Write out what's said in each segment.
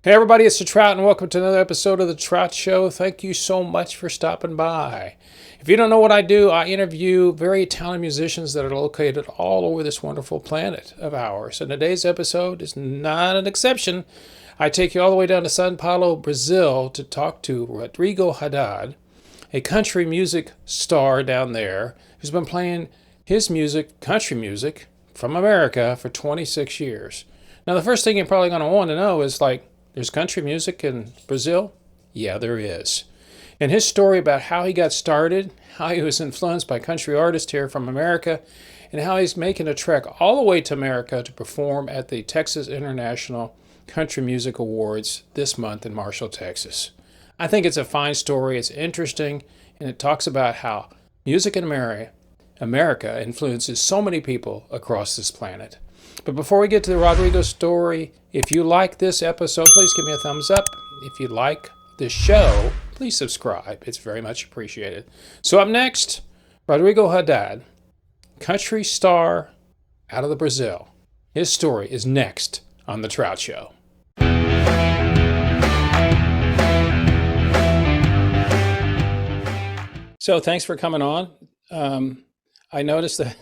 Hey everybody, it's the Trout and welcome to another episode of the Trout Show. Thank you so much for stopping by. If you don't know what I do, I interview very talented musicians that are located all over this wonderful planet of ours. And today's episode is not an exception. I take you all the way down to São Paulo, Brazil to talk to Rodrigo Haddad, a country music star down there who's been playing his music, country music, from America for 26 years. Now, the first thing you're probably going to want to know is there's country music in Brazil? Yeah, there is. And his story about how he got started, how he was influenced by country artists here from America, and how he's making a trek all the way to America to perform at the Texas International Country Music Awards this month in Marshall, Texas. I think it's a fine story, it's interesting, and it talks about how music in America influences so many people across this planet. But before we get to the Rodrigo story, if you like this episode, please give me a thumbs up. If you like this show, please subscribe. It's very much appreciated. So up next, Rodrigo Haddad, country star out of the Brazil. His story is next on The Trout Show. So thanks for coming on. I noticed that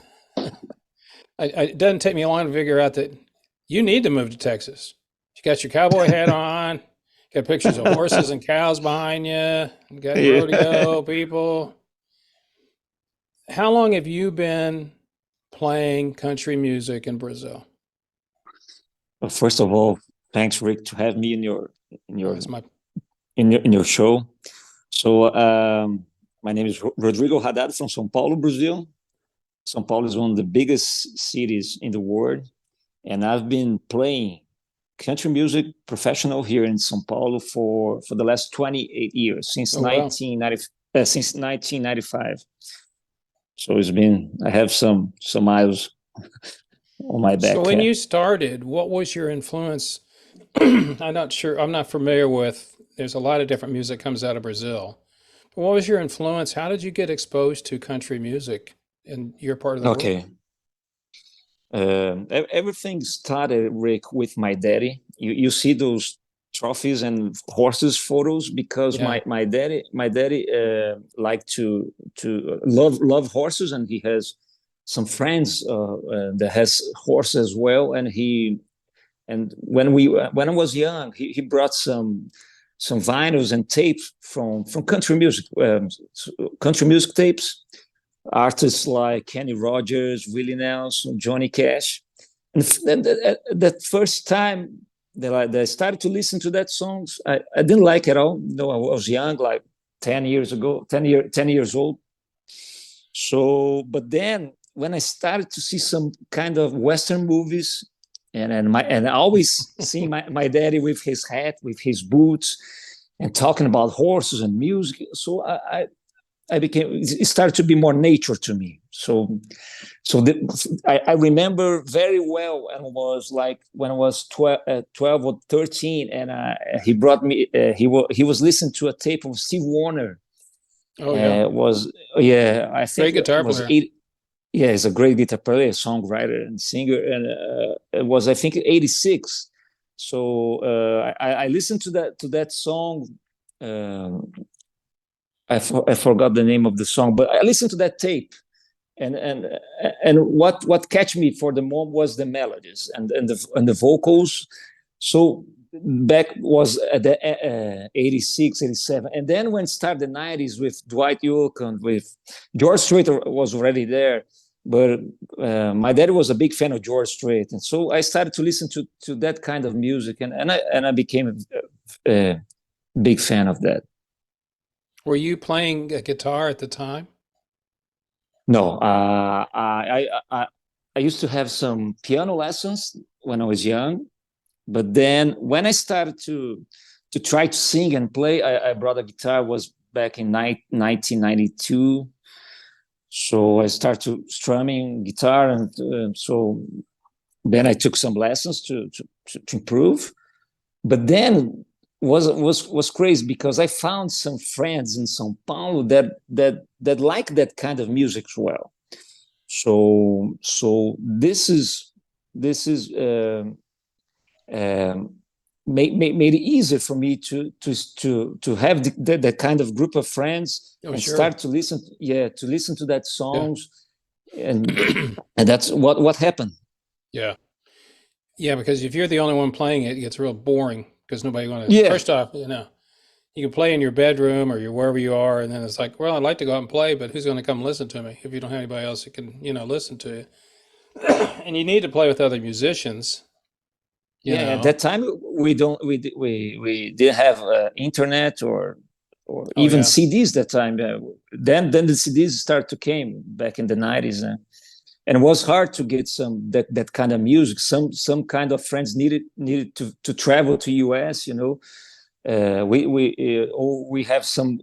it doesn't take me long to figure out that you need to move to Texas. You got your cowboy hat on, got pictures of horses and cows behind you, you got Yeah. rodeo people. How long have you been playing country music in Brazil? Well, first of all, thanks, Rick, to have me in your in your That's my in your show. So, my name is Rodrigo Haddad from São Paulo, Brazil. São Paulo is one of the biggest cities in the world, and I've been playing country music professional here in São Paulo for the last 28 years since oh wow. 1995. So it's been I have some miles on my So back. when you started, what was your influence? I'm not sure. I'm not familiar with. There's a lot of different music comes out of Brazil. But what was your influence? How did you get exposed to country music in your part of the world? Okay. Everything started, Rick, with my daddy. You see those trophies and horses photos because Yeah. my daddy liked to love horses, and he has some friends that has horses as well. And when I was young, he brought some vinyls and tapes from country music tapes, artists like Kenny Rogers, Willie Nelson, Johnny Cash. And that first time that I started to listen to that songs, I didn't like it at all. No, I was young, like 10 years ago, 10 years old. So, but then when I started to see some kind of Western movies, and I always see my daddy with his hat, with his boots, and talking about horses and music. So I became, it started to be more nature to me. I remember very well, and was like when I was 12 or 13, and he brought me he was listening to a tape of Steve Warner. Oh yeah. Was Yeah, I think Great it guitar was player. eight. Yeah, he's a great guitar player, songwriter, and singer. And it was, I think, 86. So I listened to that song. um, I forgot the name of the song, but I listened to that tape, and and what catch me for the moment was the melodies and the vocals. So back was at the 86, 87, and then when started the 90s with Dwight Yoakam, with George Strait was already there, but my dad was a big fan of George Strait, and so I started to listen to that kind of music, and I became a big fan of that. Were you playing a guitar at the time? No, I used to have some piano lessons when I was young, but then when I started to try to sing and play, I brought a guitar. Was back in 1992. So I started to strumming guitar, and so then I took some lessons to improve. But then was crazy because I found some friends in São Paulo that like that kind of music as well. So this is um, made it easier for me to have that kind of group of friends and start to listen to that songs, and that's what happened. Yeah, because if you're the only one playing it, it gets real boring because nobody wants to. First off, you can play in your bedroom or wherever you are, and then it's like, well, I'd like to go out and play, but who's going to come listen to me if you don't have anybody else that can, listen to you? And you need to play with other musicians. At that time we didn't have internet or even CDs that time. Then the CDs started to came back in the 90s, and it was hard to get that kind of music. Some kind of friends needed to travel to US. We have some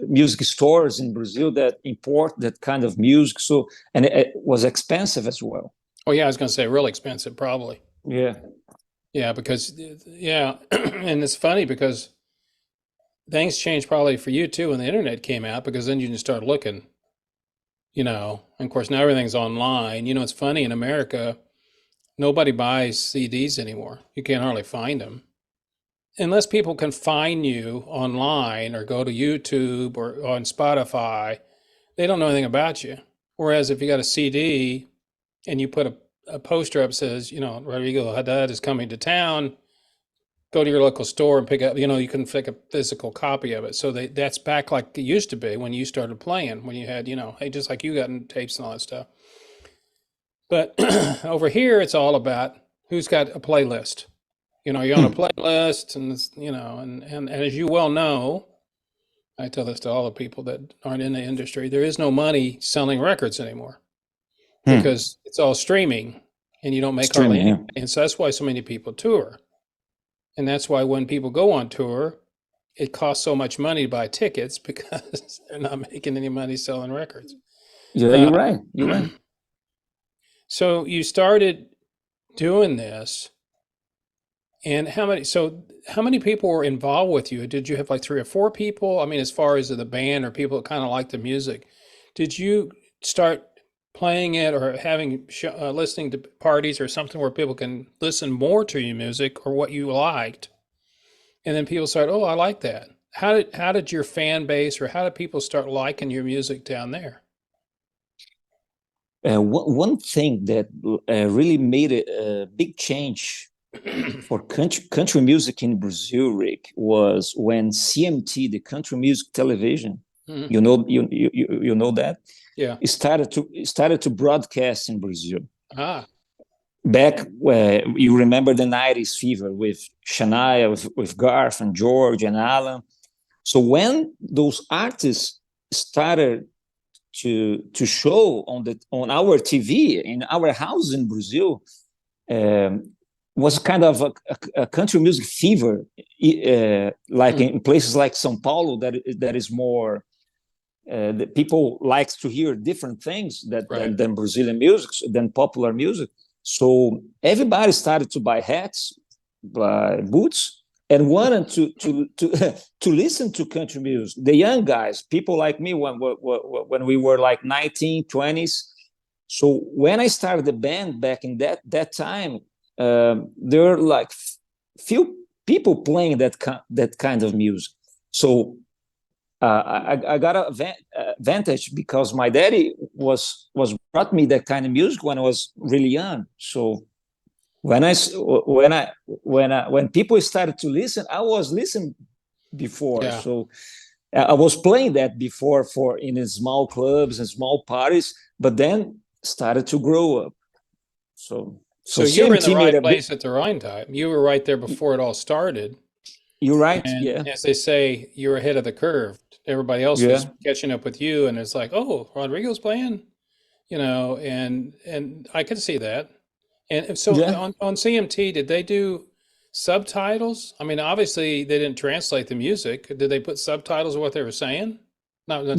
music stores in Brazil that import that kind of music. So, and it was expensive as well. Oh yeah, I was going to say real expensive, probably. Yeah, because and it's funny because things changed probably for you too when the internet came out, because then you can start looking. And of course now everything's online. It's funny, in America, nobody buys CDs anymore. You can't hardly find them. Unless people can find you online or go to YouTube or on Spotify, they don't know anything about you. Whereas if you got a CD and you put a poster up says, Rodrigo Haddad is coming to town, go to your local store and pick up, you can pick a physical copy of it. So that's back like it used to be when you started playing, when you had, hey, just like you got in tapes and all that stuff. But over here, it's all about who's got a playlist. You're on a playlist, and and as you well know, I tell this to all the people that aren't in the industry, there is no money selling records anymore because it's all streaming and you don't make hardly any. And so that's why so many people tour. And that's why when people go on tour, it costs so much money to buy tickets because they're not making any money selling records. Yeah, you're right. You're right. So you started doing this. And how many people were involved with you? Did you have like 3 or 4 people? I mean, as far as the band or people that kind of like the music, did you start playing it or having listening to parties or something where people can listen more to your music or what you liked? And then people start, oh, I like that. How did your fan base or how did people start liking your music down there? One thing that really made a big change for country music in Brazil, Rick, was when CMT, the country music television, you know that, it started to broadcast in Brazil. Back where you remember the 90s fever with Shania, with Garth and George and Alan. So when those artists started to show on our TV in our house in Brazil, was kind of a country music fever, like in places like São Paulo, that is more, the people likes to hear different things than Brazilian music, than popular music. So everybody started to buy hats, buy boots, and wanted to listen to country music. The young guys, people like me, when we were like 19, 20s. So when I started the band back in that time, there were like few people playing that kind of music. So I got an advantage because my daddy was brought me that kind of music when I was really young. So when people started to listen, I was listening before. Yeah. So I was playing that before in small clubs and small parties, but then started to grow up. So you were in the right place at the right time. You were right there before it all started. You're right. And yeah. As they say, you were ahead of the curve. Everybody else was catching up with you, and it's like, oh, Rodrigo's playing, and I could see that. And so on CMT, did they do subtitles? I mean, obviously they didn't translate the music. Did they put subtitles of what they were saying? No.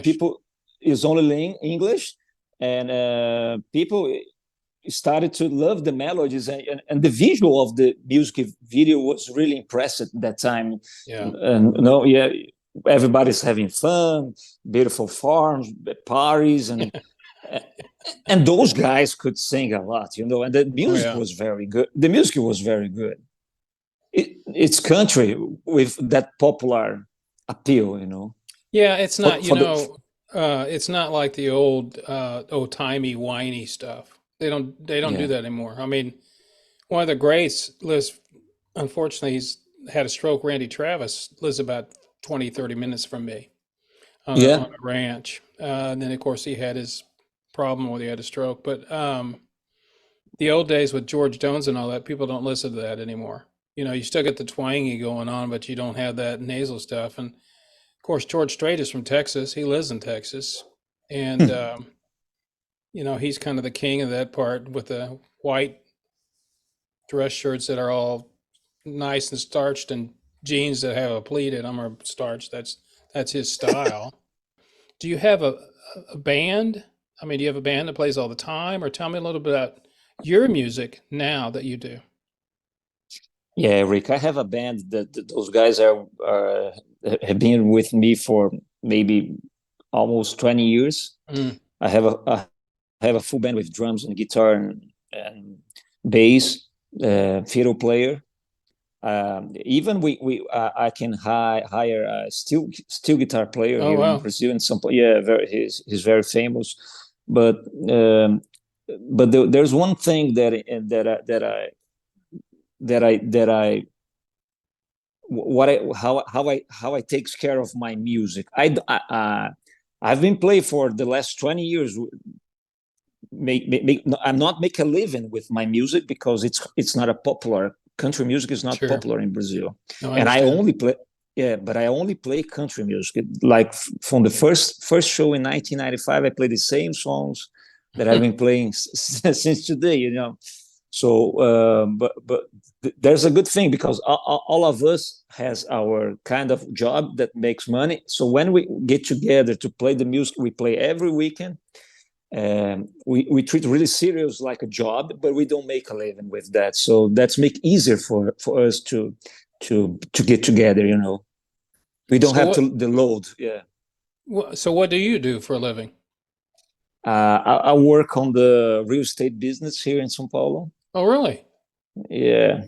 People is only in English, and people started to love the melodies, and the visual of the music video was really impressive at that time. Everybody's having fun, beautiful farms, parties, and And those guys could sing a lot, and the Oh music yeah. was very good. The music was very good. It's country with that popular appeal. Yeah, it's For not, for the it's not like the old timey whiny stuff. They don't do Yeah. that anymore. I mean, one of the greats lives, unfortunately, he's had a stroke. Randy Travis lives about 20, 30 minutes from me on Yeah. a ranch. And then, of course, he had his problem where he had a stroke. But the old days with George Jones and all that, people don't listen to that anymore. You still get the twangy going on, but you don't have that nasal stuff. And of course, George Strait is from Texas. He lives in Texas. And, he's kind of the king of that part with the white dress shirts that are all nice and starched and jeans that have a pleat in them are starched. That's his style. Do you have a band? I mean, do you have a band that plays all the time, or tell me a little bit about your music now that you do? Yeah, Rick, I have a band that those guys are have been with me for maybe almost 20 years. Mm, I have a full band with drums and guitar and bass, fiddle player. Even I can hire a steel guitar player oh here in wow, Brazil in São Paulo. Yeah, he's very famous. But um, there's one thing that I what I how I takes care of my music. I've been playing for the last 20 years. I'm not make a living with my music because it's not a popular country music is not sure. popular in Brazil, No, I and I understand. only play. Yeah, but I only play country music. Like from the first show in 1995, I play the same songs that I've been playing since today. So, but there's a good thing because all of us has our kind of job that makes money. So when we get together to play the music, we play every weekend. We treat really serious like a job, but we don't make a living with that. So that's make easier for us to get together. We don't So have what? to the load. Yeah. So what do you do for a living? I work on the real estate business here in São Paulo. Oh, really? Yeah.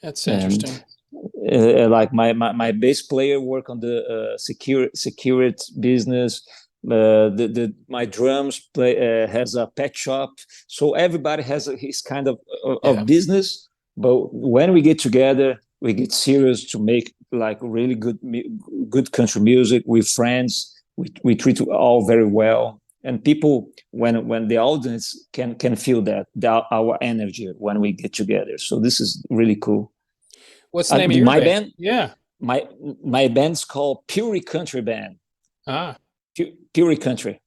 That's And interesting. like my bass player work on the security business. My drums play has a pet shop, so everybody has his kind Yeah. of business. But when we get together, we get serious to make like really good country music with friends. We treat all very well, and people when the audience can feel our energy when we get together. So this is really cool. What's the name of your My band? band, Yeah. my my band's called Pure Country Band. Ah. Pure Country.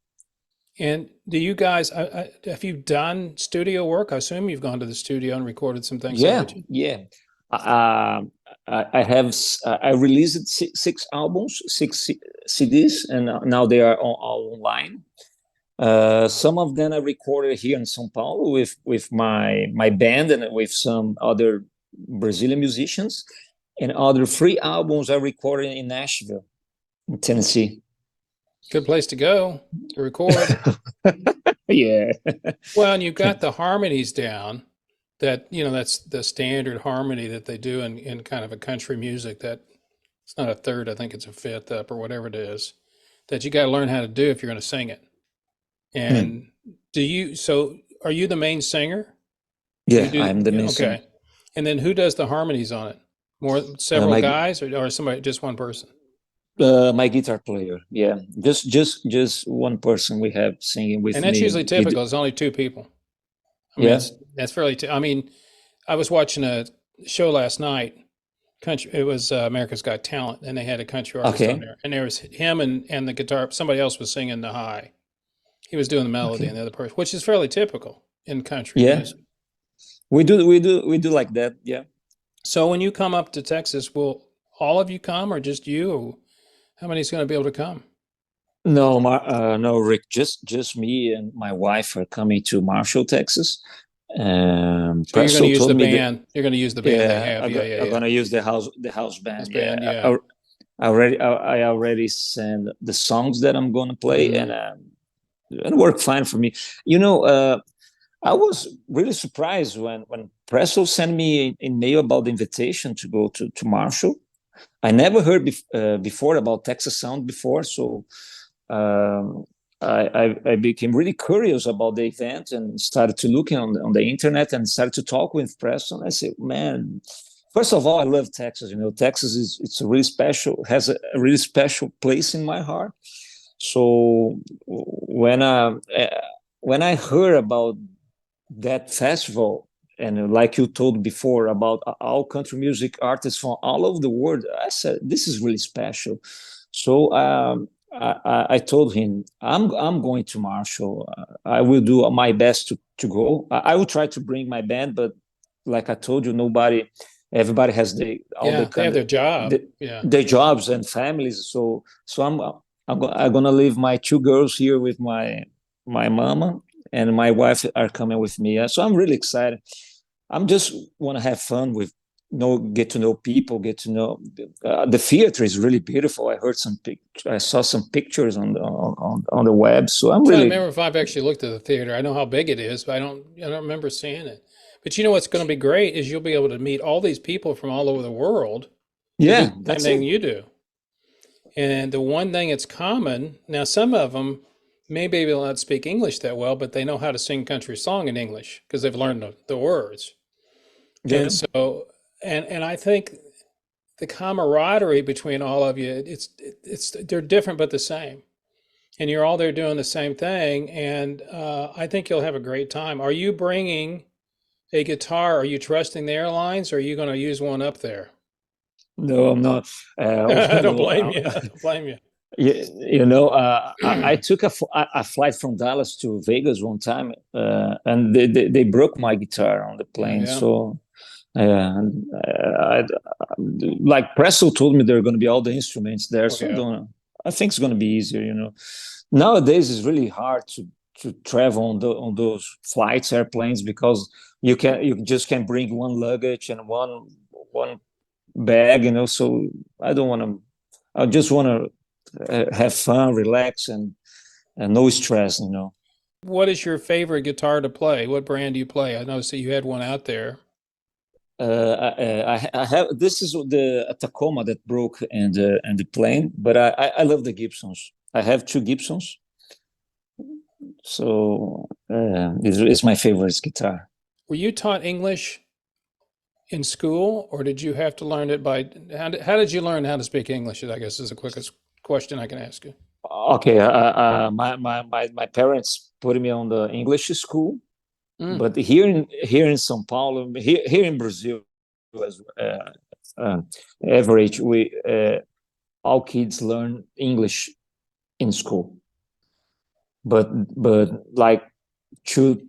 And do you guys, have you done studio work? I assume you've gone to the studio and recorded some things, Yeah, haven't you? yeah. Uh, I have I released six albums, CDs, and now they are all online. Some of them I recorded here in São Paulo with my band and with some other Brazilian musicians, and other three albums I recorded in Nashville, in Tennessee. Good place to go to record. Yeah. Well, and you've got the harmonies down that's the standard harmony that they do in kind of a country music that it's not a third, I think it's a fifth up or whatever it is that you got to learn how to do if you're going to sing it. Hmm. And so are you the main singer? Do you Yeah, do, I'm the main singer. okay. And then who does the harmonies on it? Several My guys or somebody, just one person? my guitar player. Yeah, just one person we have singing with And that's me. usually typical. It's only two people. I mean, Yeah. that's fairly, I mean, I was watching a show last night. Country. It was America's Got Talent, and they had a country artist on Okay. there, and there was him and the guitar. Somebody else was singing the high. He was doing the melody, Okay. and the other person, which is fairly typical in country Yeah, music. we do like that. Yeah. So when you come up to Texas, will all of you come, or just you? Or how many's going to be able to come? No, no, Rick. Just me and my wife are coming to Marshall, Texas. So you're going to Presto use told the me that. band. You're going to use the band they Yeah, have. Yeah, yeah, I'm yeah. gonna use the house This band. band, Yeah, yeah. I already sent the songs that I'm gonna play, Hmm. and it worked fine for me. I was really surprised when Presso sent me an email about the invitation to go to Marshall. I never heard before about Texas Sound before, so I became really curious about the event and started to look on the internet and started to talk with Preston. I said, man, first of all, I love Texas. Texas it's a really special, has a really special place in my heart. So when I heard about that festival, and like you told before about all country music artists from all over the world, I said this is really special. So I told him I'm going to Marshall. I will do my best to go. I will try to bring my band, but like I told you, everybody has they have their job, their jobs and families. So I'm gonna leave my two girls here with my mama, and my wife are coming with me. So I'm really excited. I'm just want to have fun with get to know people, get to know the theater is really beautiful. I saw some pictures on the web, so I'm really. I remember if I've actually looked at the theater. I know how big it is, but I don't remember seeing it. But what's going to be great is you'll be able to meet all these people from all over the world. Yeah, that's the same thing you do. And the one thing that's common now, some of them maybe they'll not speak English that well, but they know how to sing country song in English because they've learned the words. Yeah. And so, and I think the camaraderie between all of you, they're different but the same, and you're all there doing the same thing. And I think you'll have a great time. Are you bringing a guitar? Are you trusting the airlines? Or are you going to use one up there? No, I'm not. I don't blame you. I don't blame you. I took a flight from Dallas to Vegas one time, and they broke my guitar on the plane. Yeah. So. Like Presto told me there are going to be all the instruments there, so I think it's going to be easier. Nowadays it's really hard to travel on those flights, airplanes, because you just can't bring one luggage and one bag. So I don't want to. I just want to have fun, relax, and no stress. What is your favorite guitar to play? What brand do you play? I noticed that you had one out there. I have. This is the Tacoma that broke and the plane, but I love the Gibsons. I have two Gibsons, so it's my favorite guitar. Were you taught English in school, or did you have to learn it by? How did you learn how to speak English? I guess is the quickest question I can ask you. Okay, my parents put me on the English school. But here in São Paulo, here in Brazil, as average, all kids learn English in school. But like two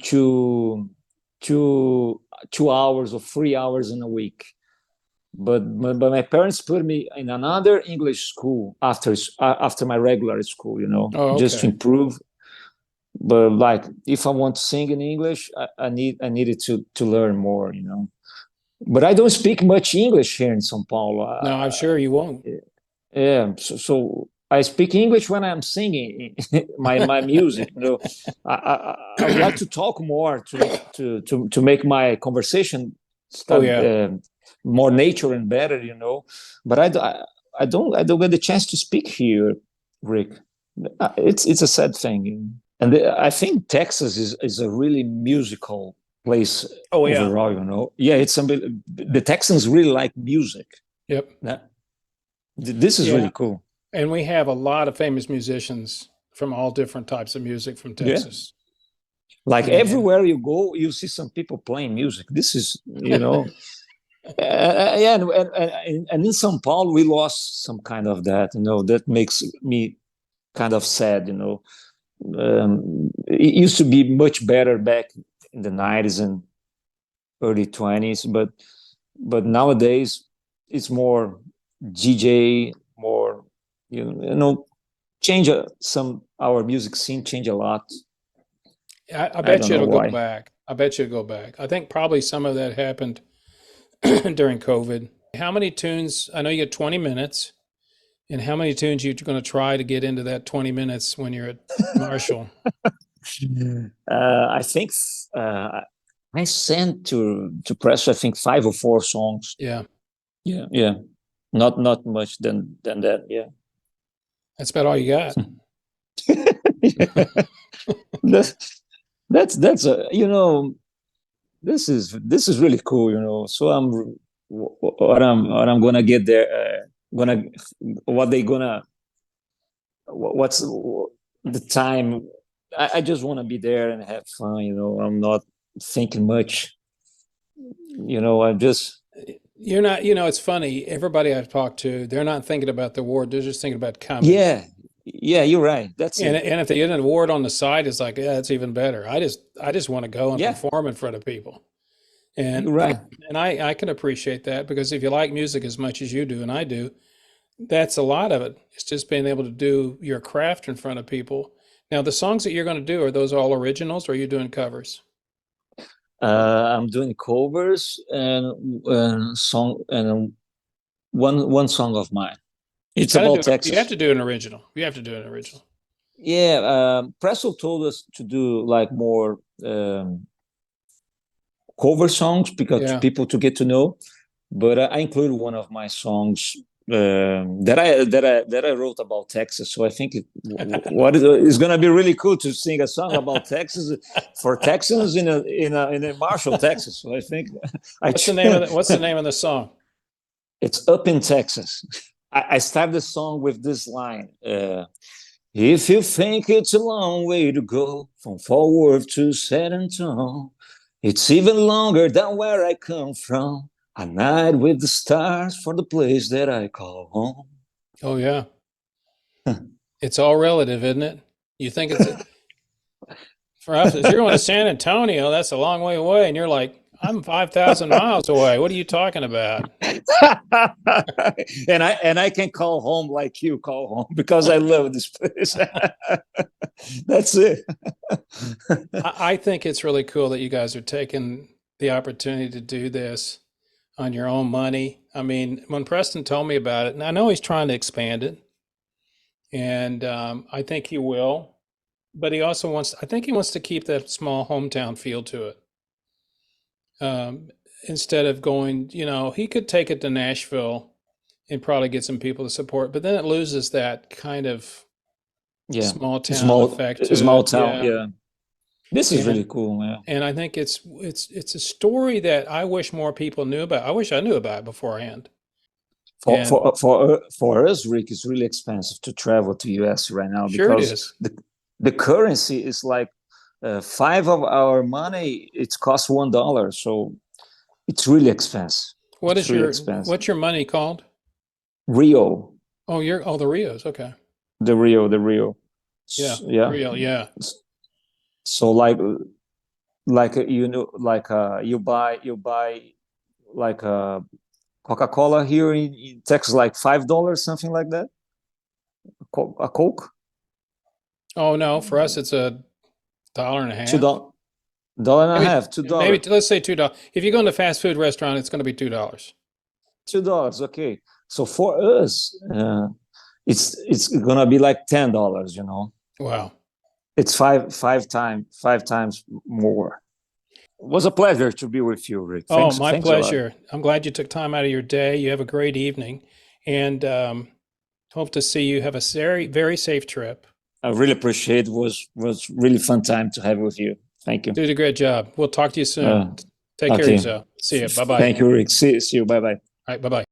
hours or 3 hours in a week. But my parents put me in another English school after my regular school, just to improve. But like, if I want to sing in English, I needed to learn more, But I don't speak much English here in São Paulo. No, I'm sure you won't. Yeah, so I speak English when I'm singing my music. I would like to talk more to make my conversation more nature and better, But I don't get the chance to speak here, Rick. It's a sad thing. And I think Texas is a really musical place overall, Yeah, it's the Texans really like music. Yep. This is really cool. And we have a lot of famous musicians from all different types of music from Texas. Yeah. Like everywhere you go, you see some people playing music. This is, and in São Paulo, we lost some kind of that, that makes me kind of sad, It used to be much better back in the 90s and early 20s, but nowadays it's more DJ, more change our music scene change a lot. I bet you it'll go back. I bet you it'll go back. I think probably some of that happened during COVID. How many tunes? I know you get 20 minutes. And how many tunes you going to try to get into that 20 minutes when you're at Marshall? I think I sent to press, I think 5 or 4 songs. Yeah. Yeah. Not much than that. Yeah. That's about all you got. That's this is really cool. So what I'm gonna get there, what's the time. I just want to be there and have fun. I'm not thinking much. I'm just. You're not. It's funny. Everybody I've talked to, they're not thinking about the award. They're just thinking about coming. Yeah, you're right. That's and it. And if they get an award on the side, it's like, yeah, it's even better. I just want to go and perform in front of people. And you're right. And I can appreciate that, because if you like music as much as you do and I do, that's a lot of it. It's just being able to do your craft in front of people. Now, the songs that you're going to do, are those all originals, or are you doing covers? I'm doing covers and song and one song of mine. It's about Texas. You have to do an original. You have to do an original. Yeah, Presso told us to do like more cover songs because people to get to know. But I included one of my songs that I wrote about Texas. So I think it's going to be really cool to sing a song about Texas for Texans in a Marshall, Texas. So I think what's the name of the song? It's Up in Texas. I start the song with this line. If you think it's a long way to go from Fort Worth to San Antonio, it's even longer than where I come from. A night with the stars for the place that I call home. Oh, yeah. It's all relative, isn't it? You think for us, if you're going to San Antonio, that's a long way away. And you're like, I'm 5,000 miles away. What are you talking about? and I can call home like you call home because I love this place. That's it. I think it's really cool that you guys are taking the opportunity to do this on your own money. I mean, when Preston told me about it, and I know he's trying to expand it, and I think he will, but he also wants to keep that small hometown feel to it. Instead of going, he could take it to Nashville and probably get some people to support, but then it loses that kind of small town effect. Small town, yeah. This is really cool, man. And I think it's a story that I wish more people knew about. I wish I knew about it beforehand. For us, Rick, it's really expensive to travel to US right now because the currency is like 5 of our money. It costs $1, so it's really expensive. What's your money called? Rio. Oh, the Rios. Okay. The Rio. Yeah. Rio. Yeah. So you buy like a Coca-Cola here in Texas, like $5, something like that. A Coke. Oh no, for us it's $1.50. $2.50. $2. Maybe let's say $2. If you go in a fast food restaurant, it's going to be $2. $2. Okay. So for us, it's gonna be like $10. Wow. It's five times more. It was a pleasure to be with you, Rick. Thanks pleasure. I'm glad you took time out of your day. You have a great evening, and hope to see you have a very, very safe trip. I really appreciate it. Was really fun time to have with you. Thank you. You did a great job. We'll talk to you soon. Take care of yourself. See you. Bye-bye. Thank you, Rick. See you. Bye-bye. All right. Bye-bye.